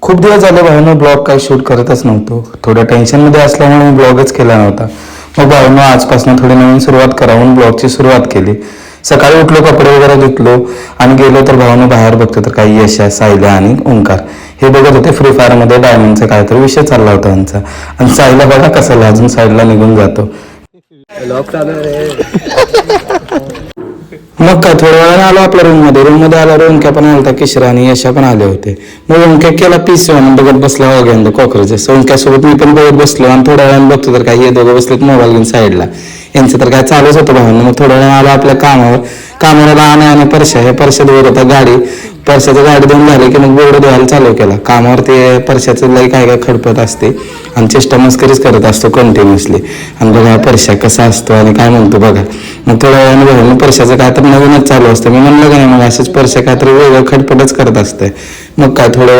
खूप दिवस झाले भाऊनो ब्लॉग काही शूट करतच नव्हतो. थोड्या टेन्शनमध्ये असल्यामुळे मी ब्लॉगच केला नव्हता. मग भाऊनो आजपासून थोडी नवीन सुरुवात करावून ब्लॉगची सुरुवात केली. सकाळी उठलो, कपडे वगैरे धुतलो आणि गेलो तर भाऊनो बाहेर बघतो तर काही यशा, सायला आणि ओंकार हे बघत होते फ्री फायर मध्ये डायमंडचा काहीतरी विषय चालला होता त्यांचा. आणि सायला बघा कसा लाजून साईडला निघून जातो. मग काय थोड्या वेळाने आलो आपल्या रूम मध्ये आला. ओंक्या पण आलता, किशोर आणि यशा पण आले होते. मग ओंक्या केला पीस बघत बसला वगैरे कॉकरोचेस. ओंक्यासोबत मी पण बघत बसलो आणि थोड्या वेळाने बघतो तर काही हे दोघं बसलेत मोबाईल घेऊन साईडला. यांचं तर काय चालूच होतं भावांना. मग थोड्या वेळाने आलो आपल्या कामावर आणि परश्या हे परश्या धुवत होता गाडी. परश्याचं गाडी धुवून झाली की मग बोर्ड धुवायला चालू केला. कामावर ते परश्याचं लई काय काय खडपत असते आणि चेष्टा मस्करीच करत असतो कंटिन्युअसली. आणि बघा परश्या कसा असतो आणि काय म्हणतो बघा. मग थोड्या वेळाने बघा परश्याचं काय तर नवीनच चालू असतं. मी म्हणलं का नाही मग असेच परश्या काय तर वेगळं खडपटच करत असते. मग काय थोडं